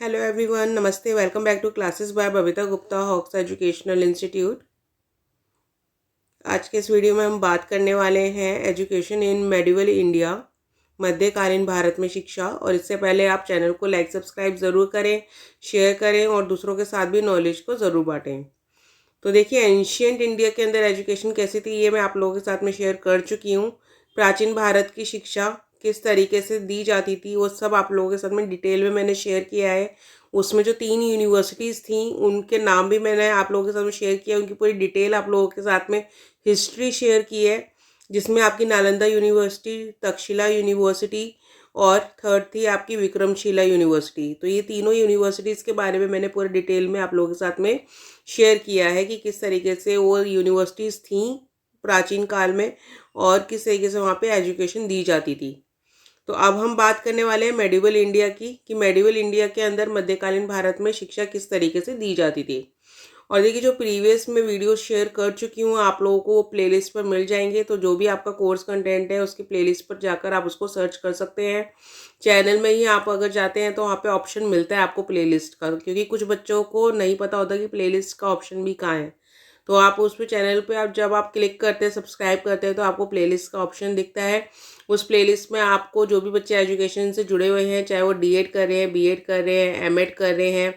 Hello everyone, नमस्ते। Welcome back to classes by Babita Gupta, Hawks educational institute. आज के इस वीडियो में हम बात करने वाले हैं एजुकेशन इन मेडिवल इंडिया, मध्यकालीन भारत में शिक्षा। और इससे पहले आप चैनल को लाइक सब्सक्राइब ज़रूर करें, शेयर करें और दूसरों के साथ भी नॉलेज को ज़रूर बांटें। तो देखिए, एंशियंट इंडिया के अंदर एजुकेशन कैसी थी ये मैं आप लोगों के साथ में शेयर कर चुकी हूँ। प्राचीन भारत की शिक्षा किस तरीके से दी जाती थी वो सब आप लोगों के साथ में डिटेल में मैंने शेयर किया है। उसमें जो 3 यूनिवर्सिटीज़ थी उनके नाम भी मैंने आप लोगों के साथ में शेयर किया, उनकी पूरी डिटेल आप लोगों के साथ में हिस्ट्री शेयर की है, जिसमें आपकी नालंदा यूनिवर्सिटी, तक्षशिला यूनिवर्सिटी और थर्ड थी आपकी विक्रमशिला यूनिवर्सिटी। तो ये तीनों यूनिवर्सिटीज़ के बारे में मैंने पूरे डिटेल में आप लोगों के साथ में शेयर किया है कि किस तरीके से वो यूनिवर्सिटीज़ थी प्राचीन काल में और किस तरीके से वहाँ पे एजुकेशन दी जाती थी। तो अब हम बात करने वाले हैं मेडिवल इंडिया की, कि मेडिवल इंडिया के अंदर मध्यकालीन भारत में शिक्षा किस तरीके से दी जाती थी। और देखिए, जो प्रीवियस में वीडियो शेयर कर चुकी हूँ आप लोगों को वो प्लेलिस्ट पर मिल जाएंगे। तो जो भी आपका कोर्स कंटेंट है उसकी प्लेलिस्ट पर जाकर आप उसको सर्च कर सकते हैं। चैनल में ही आप अगर जाते हैं तो वहाँ पे ऑप्शन मिलता है आपको प्लेलिस्ट का, क्योंकि कुछ बच्चों को नहीं पता होता कि प्लेलिस्ट का ऑप्शन भी कहाँ है। तो आप उस पर चैनल पे आप जब आप क्लिक करते हैं, सब्सक्राइब करते हैं, तो आपको प्लेलिस्ट का ऑप्शन दिखता है। उस प्लेलिस्ट में आपको जो भी बच्चे एजुकेशन से जुड़े हुए हैं, चाहे वो डीएड कर रहे हैं, बीएड कर रहे हैं, एमएड कर रहे हैं,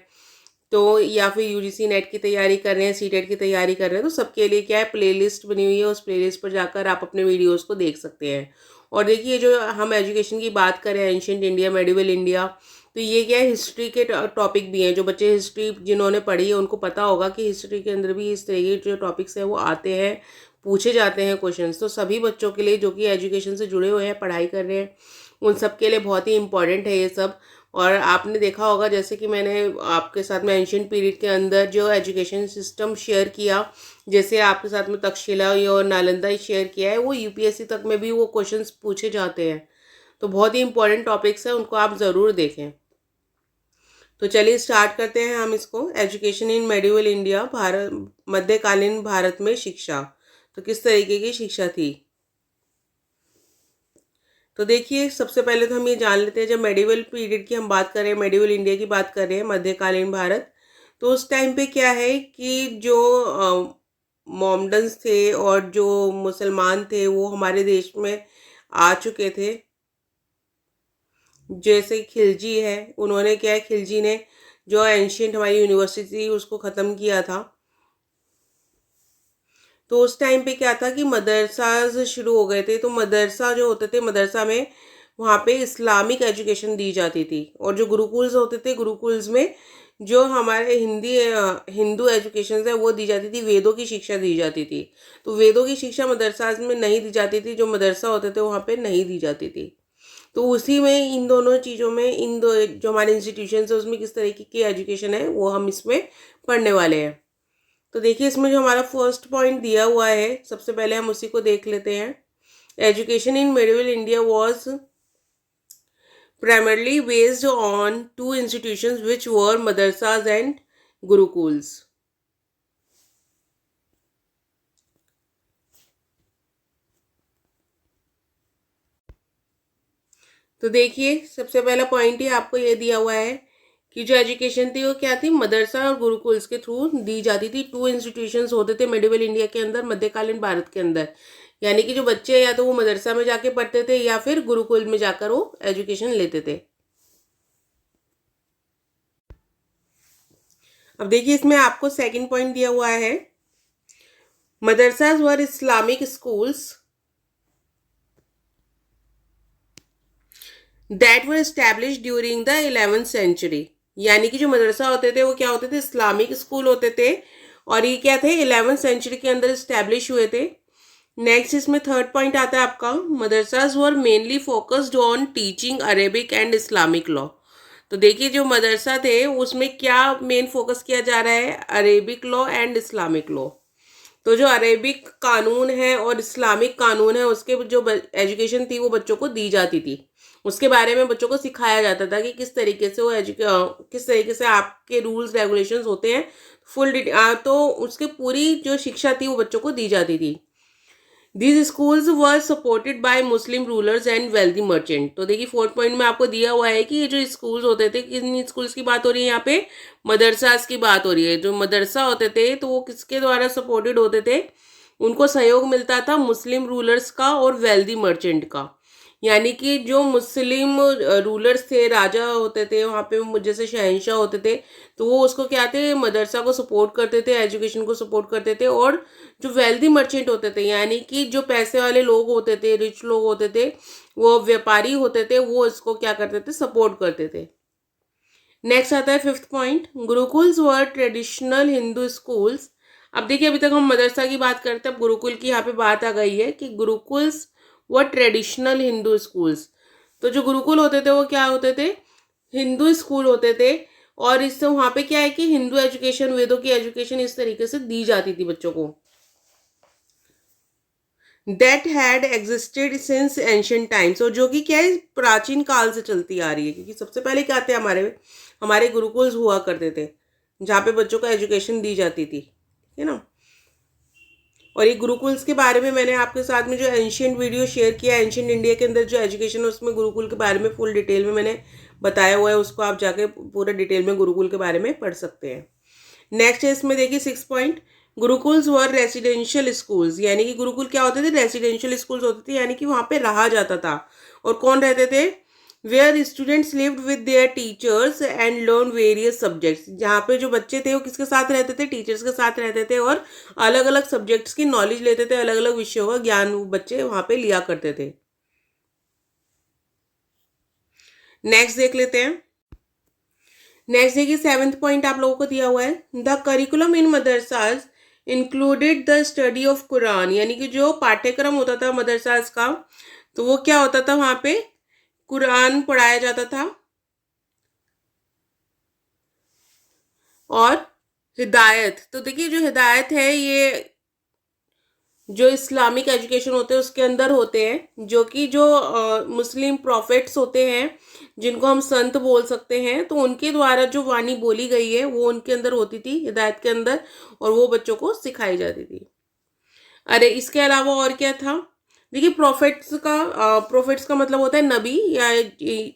तो या फिर यूजीसी नेट की तैयारी कर रहे हैं, सीटेट की तैयारी कर रहे हैं, तो सबके लिए क्या है, प्लेलिस्ट बनी हुई है। उस प्लेलिस्ट पर जाकर आप अपने वीडियोस को देख सकते हैं। और देखिए, जो हम एजुकेशन की बात करें, एंशिएंट इंडिया, मेडिवल इंडिया, तो ये क्या है, हिस्ट्री के टॉपिक भी हैं। जो बच्चे हिस्ट्री जिन्होंने पढ़ी है उनको पता होगा कि हिस्ट्री के अंदर भी इस तरह के जो टॉपिक्स हैं वो आते हैं, पूछे जाते हैं क्वेश्चंस। तो सभी बच्चों के लिए जो कि एजुकेशन से जुड़े हुए हैं, पढ़ाई कर रहे हैं, उन सब के लिए बहुत ही इंपॉर्टेंट है ये सब। और आपने देखा होगा, जैसे कि मैंने आपके साथ में एंशिएंट पीरियड के अंदर जो एजुकेशन सिस्टम शेयर किया, जैसे आपके साथ में तक्षशिला और नालंदा ही शेयर किया है, वो यूपीएससी तक में भी वो क्वेश्चंस पूछे जाते हैं। तो बहुत ही इंपॉर्टेंट टॉपिक्स हैं, उनको आप ज़रूर देखें। तो चलिए स्टार्ट करते हैं हम इसको। Education in medieval India, Bharat, मध्यकालीन भारत में शिक्षा। तो किस तरीके की शिक्षा थी। तो देखिए, सबसे पहले तो हम ये जान लेते हैं, जब मेडिवल पीरियड की हम बात कर रहे हैं, मेडिवल इंडिया की बात कर रहे हैं, मध्यकालीन भारत, तो उस टाइम पे क्या है कि जो मोमडन्स थे और जो मुसलमान थे वो हमारे देश में आ चुके थे। जैसे खिलजी है, उन्होंने क्या है, खिलजी ने जो एंशियंट हमारी यूनिवर्सिटी थी उसको ख़त्म किया था। तो उस टाइम पे क्या था कि मदरसाज शुरू हो गए थे। तो मदरसा जो होते थे, मदरसा में वहाँ पे इस्लामिक एजुकेशन दी जाती थी। और जो गुरुकुल्स होते थे, गुरुकुल्स में जो हमारे हिंदू एजुकेशन है वो दी जाती थी, वेदों की शिक्षा दी जाती थी। तो वेदों की शिक्षा मदरसाज में नहीं दी जाती थी, जो मदरसा होते थे वहाँ पे नहीं दी जाती थी। तो उसी में इन दोनों चीज़ों में, इन दो जो हमारे इंस्टीट्यूशन है उसमें किस तरीके की एजुकेशन है वो हम इसमें पढ़ने वाले हैं। तो देखिए, इसमें जो हमारा फर्स्ट पॉइंट दिया हुआ है, सबसे पहले हम उसी को देख लेते हैं। Education in medieval India was primarily based on two institutions which were madrasas and gurukuls. तो देखिए, सबसे पहला पॉइंट ही आपको ये दिया हुआ है कि जो एजुकेशन थी वो क्या थी, मदरसा और गुरुकुल्स के थ्रू दी जाती थी। टू इंस्टीट्यूशंस होते थे मेडिवल इंडिया के अंदर, मध्यकालीन भारत के अंदर। यानी कि जो बच्चे या तो वो मदरसा में जाके पढ़ते थे या फिर गुरुकुल में जाकर वो एजुकेशन लेते थे। अब देखिए, इसमें आपको सेकंड पॉइंट दिया हुआ है, madrasas were Islamic schools that were establish during the 11th century. यानी कि जो मदरसा होते थे वो क्या होते थे, इस्लामिक स्कूल होते थे। और ये क्या थे, 11th सेंचुरी के अंदर इस्टेब्लिश हुए थे। नेक्स्ट इसमें थर्ड पॉइंट आता है आपका, madrasas were mainly focused on teaching Arabic and Islamic law. तो देखिए, जो मदरसा थे उसमें क्या मेन फोकस किया जा रहा है, Arabic law and Islamic law. तो जो अरेबिक कानून है और इस्लामिक कानून है उसके जो एजुकेशन थी वो बच्चों को दी जाती थी। उसके बारे में बच्चों को सिखाया जाता था कि किस तरीके से वो किस तरीके से आपके रूल्स रेगुलेशंस होते हैं, फुल तो उसके पूरी जो शिक्षा थी वो बच्चों को दी जाती थी। These schools were supported by Muslim rulers and wealthy merchant. तो देखिए 4th पॉइंट में आपको दिया हुआ है कि ये जो स्कूल्स होते थे, किन स्कूल्स की बात हो रही है यहाँ पे, मदरसास की बात हो रही है। जो मदरसा होते थे तो वो किसके द्वारा सपोर्टेड होते थे, उनको सहयोग मिलता था मुस्लिम रूलर्स का और वेल्दी मर्चेंट का। यानी कि जो मुस्लिम रूलर्स थे, राजा होते थे वहाँ पे, जैसे शहंशाह होते थे, तो वो उसको क्या थे, मदरसा को सपोर्ट करते थे, एजुकेशन को सपोर्ट करते थे। और जो वेल्दी मर्चेंट होते थे, यानी कि जो पैसे वाले लोग होते थे, रिच लोग होते थे, वो व्यापारी होते थे, वो इसको क्या करते थे, सपोर्ट करते थे। नेक्स्ट आता है 5th पॉइंट, गुरुकुल्स वर ट्रेडिशनल हिंदू स्कूल्स। अब देखिए अभी तक हम मदरसा की बात करते हैं, अब गुरुकुल की यहाँ पे बात आ गई है कि गुरुकुल्स व ट्रेडिशनल हिंदू स्कूल्स। तो जो गुरुकुल होते थे वो क्या होते थे, हिंदू स्कूल होते थे। और इससे वहाँ पे क्या है कि हिंदू एजुकेशन, वेदों की एजुकेशन इस तरीके से दी जाती थी बच्चों को। That had existed since ancient times, और जो कि क्या है, प्राचीन काल से चलती आ रही है। क्योंकि सबसे पहले क्या थे, हमारे हमारे गुरुकुल्स हुआ करते थे जहाँ पे बच्चों को एजुकेशन दी जाती थी, है ना। और ये गुरुकुल्स के बारे में मैंने आपके साथ में जो एंशियंट वीडियो शेयर किया, एंशियंट इंडिया के अंदर जो एजुकेशन है उसमें गुरुकुल के बारे में फुल डिटेल में मैंने बताया हुआ है, उसको आप जाके पूरा डिटेल में गुरुकुल के बारे में पढ़ सकते हैं। नेक्स्ट है इसमें देखिए 6 पॉइंट, गुरुकुल्स वर रेसिडेंशियल स्कूल्स। यानी कि गुरुकुल क्या होते थे, रेसिडेंशियल स्कूल्स होते थे, यानी कि वहाँ पे रहा जाता था। और कौन रहते थे, where students lived with their teachers and learn various subjects. जहाँ पे जो बच्चे थे वो किसके साथ रहते थे, टीचर्स के साथ रहते थे, और अलग अलग सब्जेक्ट्स की नॉलेज लेते थे, अलग अलग विषयों का ज्ञान वो बच्चे वहाँ पे लिया करते थे। नेक्स्ट देख लेते हैं। नेक्स्ट देखिए 7th पॉइंट आप लोगों को दिया हुआ है, the curriculum in मदरसाज included the study of Quran. यानी कि जो पाठ्यक्रम होता था मदरसाज का, तो वो क्या होता था, वहाँ पे कुरान पढ़ाया जाता था। और हिदायत, तो देखिए जो हिदायत है ये जो इस्लामिक एजुकेशन होते हैं उसके अंदर होते हैं, जो कि जो मुस्लिम प्रॉफिट्स होते हैं, जिनको हम संत बोल सकते हैं, तो उनके द्वारा जो वाणी बोली गई है वो उनके अंदर होती थी, हिदायत के अंदर, और वो बच्चों को सिखाई जाती थी। अरे इसके अलावा और क्या था, देखिए प्रोफेट्स का मतलब होता है नबी या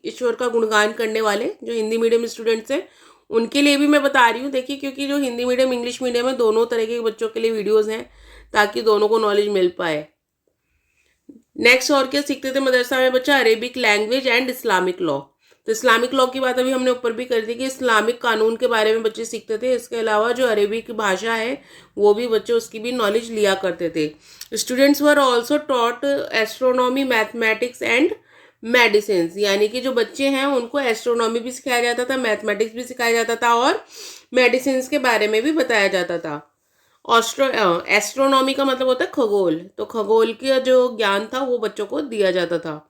ईश्वर का गुणगान करने वाले। जो हिंदी मीडियम स्टूडेंट्स हैं उनके लिए भी मैं बता रही हूँ, देखिए क्योंकि जो हिंदी मीडियम इंग्लिश मीडियम है, दोनों तरह के बच्चों के लिए वीडियोस हैं, ताकि दोनों को नॉलेज मिल पाए। नेक्स्ट और क्या सीखते थे मदरसा में बच्चा, Arabic language and Islamic law. तो इस्लामिक लॉ की बात अभी हमने ऊपर भी कर दी कि इस्लामिक कानून के बारे में बच्चे सीखते थे। इसके अलावा जो अरेबिक भाषा है वो भी बच्चे उसकी भी नॉलेज लिया करते थे। Students were also taught astronomy, mathematics and medicine. यानी कि जो बच्चे हैं उनको एस्ट्रोनॉमी भी सिखाया जाता था, मैथमेटिक्स भी सिखाया जाता था, और मेडिसिन के बारे में भी बताया जाता था। एस्ट्रोनॉमी का मतलब होता है खगोल, तो खगोल का जो ज्ञान था वो बच्चों को दिया जाता था।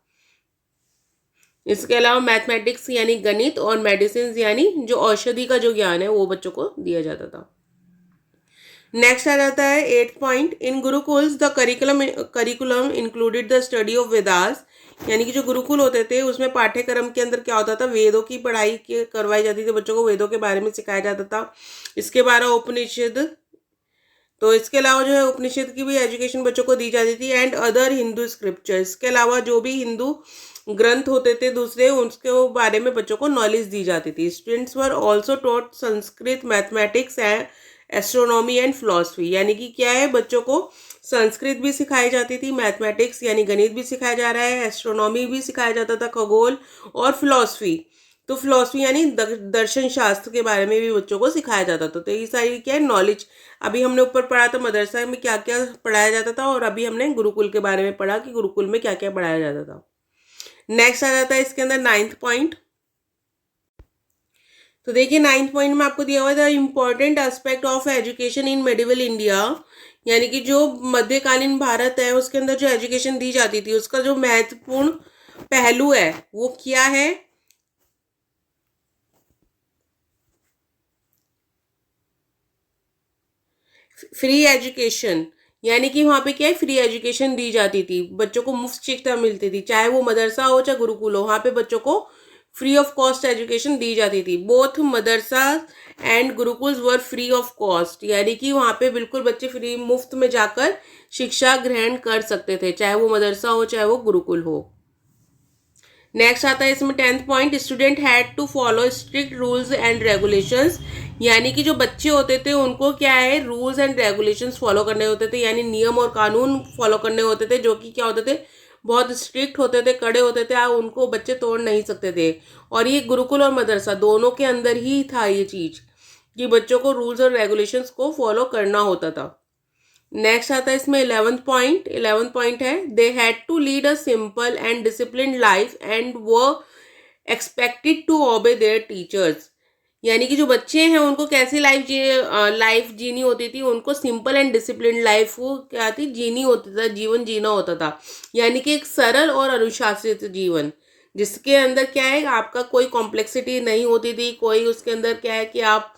इसके अलावा मैथमेटिक्स यानी गणित, और मेडिसिन यानी जो औषधि का जो ज्ञान है वो बच्चों को दिया जाता था। नेक्स्ट आ जाता है 8th point, in gurukuls the curriculum included the study of Vedas. यानी कि जो गुरुकुल होते थे उसमें पाठ्यक्रम के अंदर क्या होता था, वेदों की पढ़ाई करवाई जाती थी, बच्चों को वेदों के बारे में सिखाया जाता था। इसके बारे उपनिषद, तो इसके अलावा जो है उपनिषद की भी एजुकेशन बच्चों को दी जाती थी, एंड अदर हिंदू स्क्रिप्चर्स। इसके अलावा जो भी हिंदू ग्रंथ होते थे दूसरे, उसके बारे में बच्चों को नॉलेज दी जाती थी। Students were also taught Sanskrit, mathematics and astronomy and philosophy. यानी कि क्या है, बच्चों को संस्कृत भी सिखाई जाती थी, मैथमेटिक्स यानी गणित भी सिखाया जा रहा है, एस्ट्रोनॉमी भी सिखाया जाता था, खगोल, और फिलॉसफी, तो फिलॉसफी यानी दर्शन शास्त्र के बारे में भी बच्चों को सिखाया जाता था। तो ये सारी क्या है, नॉलेज। अभी हमने ऊपर पढ़ा था मदरसा में क्या क्या पढ़ाया जाता था, और अभी हमने गुरुकुल के बारे में पढ़ा कि गुरुकुल में क्या क्या पढ़ाया जाता था। नेक्स्ट आ जाता है इसके अंदर 9th पॉइंट। तो देखिए 9th पॉइंट में आपको दिया हुआ था important aspect of education in medieval India. यानी कि जो मध्यकालीन भारत है उसके अंदर जो एजुकेशन दी जाती थी उसका जो महत्वपूर्ण पहलू है वो क्या है, फ्री एजुकेशन। यानी कि वहाँ पे क्या है, फ्री एजुकेशन दी जाती थी, बच्चों को मुफ्त शिक्षा मिलती थी, चाहे वो मदरसा हो चाहे गुरुकुल हो, वहाँ पे बच्चों को फ्री ऑफ कॉस्ट एजुकेशन दी जाती थी। Both Madrasa and gurukuls were free of cost, यानी कि वहाँ पे बिल्कुल बच्चे फ्री मुफ्त में जाकर शिक्षा ग्रहण कर सकते थे, चाहे वो मदरसा हो चाहे वो गुरुकुल हो। नेक्स्ट आता है इसमें 10th point, student had to follow strict rules and regulations, यानी कि जो बच्चे होते थे उनको क्या है, रूल्स एंड रेगुलेशंस फॉलो करने होते थे, यानी नियम और कानून फॉलो करने होते थे, जो कि क्या होते थे, बहुत स्ट्रिक्ट होते थे, कड़े होते थे, उनको बच्चे तोड़ नहीं सकते थे। और ये गुरुकुल और मदरसा दोनों के अंदर ही था ये चीज़ कि बच्चों को रूल्स और रेगुलेशंस को फॉलो करना होता था। नेक्स्ट आता है इसमें 11th पॉइंट है, they had to lead a simple and disciplined life and वो expected to obey their teachers, यानी कि जो बच्चे हैं उनको कैसी लाइफ जीनी होती थी, उनको सिंपल एंड डिसिप्लिन लाइफ को क्या थी, जीनी होती था, जीवन जीना होता था, यानी कि एक सरल और अनुशासित जीवन जिसके अंदर क्या है, आपका कोई कॉम्प्लेक्सिटी नहीं होती थी, कोई उसके अंदर क्या है कि आप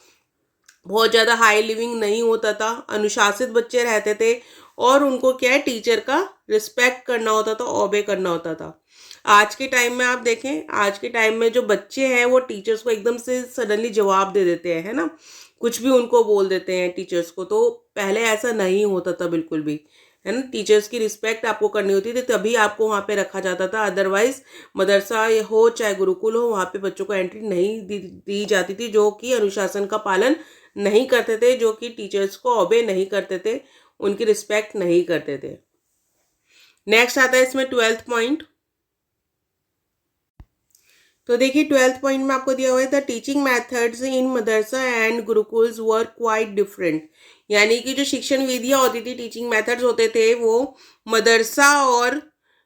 बहुत ज़्यादा हाई लिविंग नहीं होता था, अनुशासित बच्चे रहते थे और उनको क्या है, टीचर का रिस्पेक्ट करना होता था, ओबे करना होता था। आज के टाइम में आप देखें, आज के टाइम में जो बच्चे हैं वो टीचर्स को एकदम से सडनली जवाब दे देते हैं, है ना, कुछ भी उनको बोल देते हैं टीचर्स को। तो पहले ऐसा नहीं होता था बिल्कुल भी, है ना, टीचर्स की रिस्पेक्ट आपको करनी होती थी, तभी आपको वहाँ पे रखा जाता था। अदरवाइज मदरसा हो चाहे गुरुकुल हो, वहाँ पे बच्चों को एंट्री नहीं दी जाती थी जो कि अनुशासन का पालन नहीं करते थे, जो कि टीचर्स को ओबे नहीं करते थे, उनकी रिस्पेक्ट नहीं करते थे। नेक्स्ट आता है इसमें 12th पॉइंट। तो देखिए 12th पॉइंट में आपको दिया हुआ है, the teaching methods in Madrasa and gurukuls were quite different, यानी कि जो शिक्षण विधियाँ होती थी, टीचिंग मेथड्स होते थे, वो मदरसा और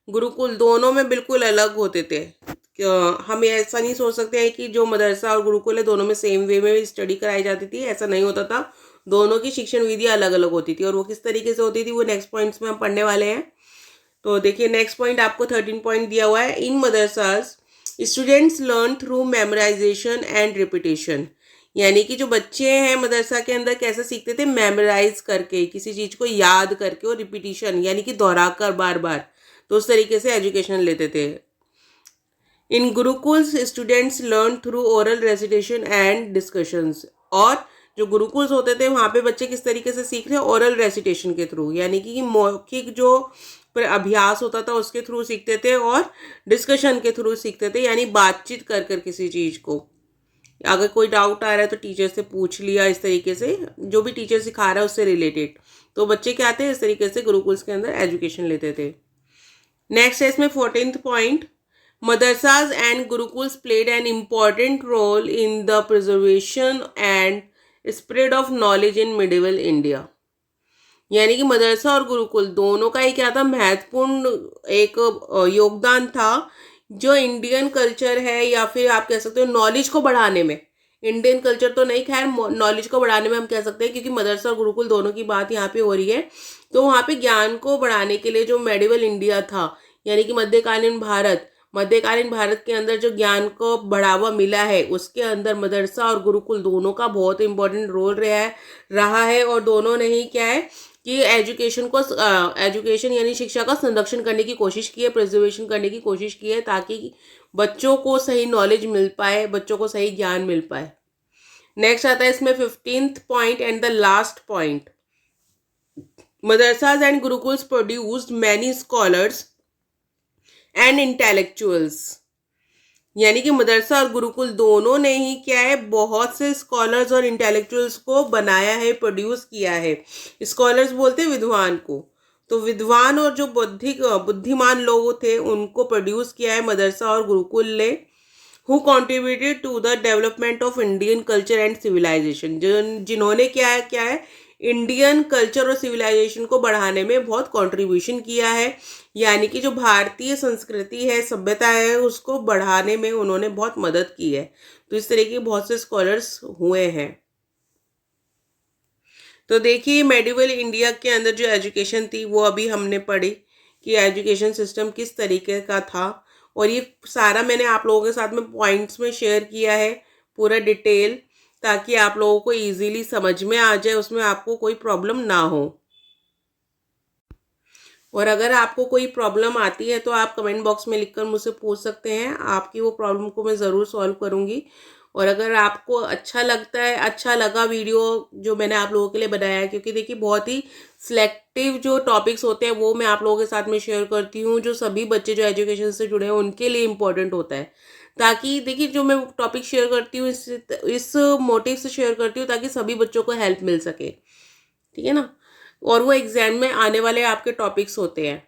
गुरुकुल दोनों में बिल्कुल अलग होते थे। हम ऐसा नहीं सोच सकते हैं कि जो मदरसा और गुरुकुल है दोनों में सेम वे में स्टडी कराई जाती थी, ऐसा नहीं होता था। दोनों की शिक्षण विधियाँ अलग अलग होती थी और वो किस तरीके से होती थी वो नेक्स्ट पॉइंट्स में हम पढ़ने वाले हैं। तो देखिए नेक्स्ट पॉइंट आपको 13 पॉइंट दिया हुआ है, in madrasas students learn through memorization and repetition, यानी कि जो बच्चे हैं मदरसा के अंदर कैसे सीखते थे, मेमोराइज करके, किसी चीज़ को याद करके, और रिपीटिशन यानी कि दोहराकर बार बार, तो उस तरीके से एजुकेशन लेते थे। In gurukuls students learn through oral recitation and discussions, और जो गुरुकुल्स होते थे वहाँ पे बच्चे किस तरीके से सीख रहे हैं, ओरल रेसिटेशन के थ्रू, यानी कि मौखिक जो अभ्यास होता था उसके थ्रू सीखते थे और डिस्कशन के थ्रू सीखते थे, यानी बातचीत कर कर किसी चीज़ को, अगर कोई डाउट आ रहा है तो टीचर से पूछ लिया, इस तरीके से जो भी टीचर सिखा रहा है उससे रिलेटेड। तो बच्चे क्या थे, इस तरीके से गुरुकुल्स के अंदर एजुकेशन लेते थे। नेक्स्ट है इसमें 14th point, madrasas and gurukuls played an important role in the preservation and spread of knowledge in medieval India, यानी कि मदरसा और गुरुकुल दोनों का ही क्या था, महत्वपूर्ण एक योगदान था जो इंडियन कल्चर है, या फिर आप कह सकते हो नॉलेज को बढ़ाने में, इंडियन कल्चर तो नहीं, खैर नॉलेज को बढ़ाने में हम कह सकते हैं, क्योंकि मदरसा और गुरुकुल दोनों की बात यहाँ पे हो रही है। तो वहाँ पे ज्ञान को बढ़ाने के लिए जो मेडिवल इंडिया था, यानी कि मध्यकालीन भारत के अंदर जो ज्ञान को बढ़ावा मिला है, उसके अंदर मदरसा और गुरुकुल दोनों का बहुत इंपॉर्टेंट रोल रहा है। और दोनों ने ही क्या है कि एजुकेशन यानी शिक्षा का संरक्षण करने की कोशिश की है, प्रिजर्वेशन करने की कोशिश की है, ताकि बच्चों को सही नॉलेज मिल पाए, बच्चों को सही ज्ञान मिल पाए। नेक्स्ट आता है इसमें 15th point and the last point, madrasas and gurukuls produced many scholars and intellectuals, यानी कि मदरसा और गुरुकुल दोनों ने ही क्या है, बहुत से स्कॉलर्स और इंटेलेक्चुअल्स को बनाया है, प्रोड्यूस किया है। स्कॉलर्स बोलते हैं विद्वान को, तो विद्वान और जो बुद्धिमान लोग थे उनको प्रोड्यूस किया है मदरसा और गुरुकुल ने, who contributed to the development of Indian culture and civilisation, जिन्होंने क्या है इंडियन कल्चर और सिविलाइजेशन को बढ़ाने में बहुत कंट्रीब्यूशन किया है, यानी कि जो भारतीय संस्कृति है, सभ्यता है, उसको बढ़ाने में उन्होंने बहुत मदद की है। तो इस तरह के बहुत से स्कॉलर्स हुए हैं। तो देखिए मेडिवल इंडिया के अंदर जो एजुकेशन थी वो अभी हमने पढ़ी कि एजुकेशन सिस्टम किस तरीके का था, और ये सारा मैंने आप लोगों के साथ में पॉइंट्स में शेयर किया है पूरा डिटेल, ताकि आप लोगों को इजीली समझ में आ जाए, उसमें आपको कोई प्रॉब्लम ना हो। और अगर आपको कोई प्रॉब्लम आती है तो आप कमेंट बॉक्स में लिखकर मुझसे पूछ सकते हैं, आपकी वो प्रॉब्लम को मैं ज़रूर सॉल्व करूँगी। और अगर आपको अच्छा लगता है, अच्छा लगा वीडियो जो मैंने आप लोगों के लिए बनाया है, क्योंकि देखिए बहुत ही सिलेक्टिव जो टॉपिक्स होते हैं वो मैं आप लोगों के साथ में शेयर करती हूँ, जो सभी बच्चे जो एजुकेशन से जुड़े हैं उनके लिए इम्पोर्टेंट होता है। ताकि देखिए जो मैं टॉपिक शेयर करती हूँ इस मोटिव से शेयर करती हूँ ताकि सभी बच्चों को हेल्प मिल सके, ठीक है ना। और वो एग्जाम में आने वाले आपके टॉपिक्स होते हैं।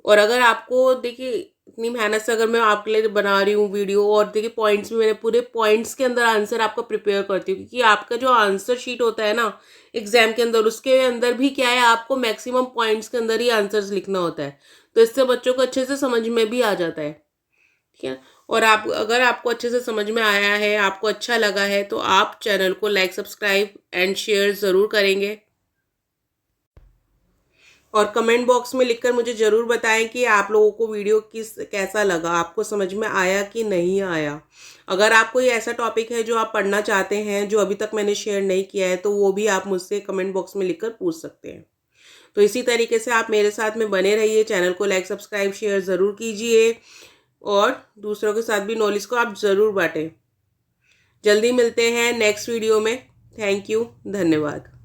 और अगर आपको देखिए इतनी मेहनत से अगर मैं आपके लिए बना रही हूँ वीडियो, और देखिए पॉइंट्स भी मैंने पूरे पॉइंट्स के अंदर आंसर आपका प्रिपेयर करती हूँ, क्योंकि आपका जो आंसर शीट होता है ना एग्जाम के अंदर, उसके अंदर भी क्या है, आपको मैक्सिमम पॉइंट्स के अंदर ही आंसर्स लिखना होता है। तो इससे बच्चों को अच्छे से समझ में भी आ जाता है, ठीक है। और आप अगर आपको अच्छे से समझ में आया है, आपको अच्छा लगा है, तो आप चैनल को लाइक, सब्सक्राइब एंड शेयर ज़रूर करेंगे। और कमेंट बॉक्स में लिखकर मुझे ज़रूर बताएं कि आप लोगों को वीडियो कैसा लगा, आपको समझ में आया कि नहीं आया। अगर आप कोई ऐसा टॉपिक है जो आप पढ़ना चाहते हैं जो अभी तक मैंने शेयर नहीं किया है, तो वो भी आप मुझसे कमेंट बॉक्स में लिखकर पूछ सकते हैं। तो इसी तरीके से आप मेरे साथ में बने रहिए, चैनल को लाइक, सब्सक्राइब, शेयर ज़रूर कीजिए और दूसरों के साथ भी नॉलेज को आप ज़रूर बांटें। जल्दी मिलते हैं नेक्स्ट वीडियो में। थैंक यू, धन्यवाद।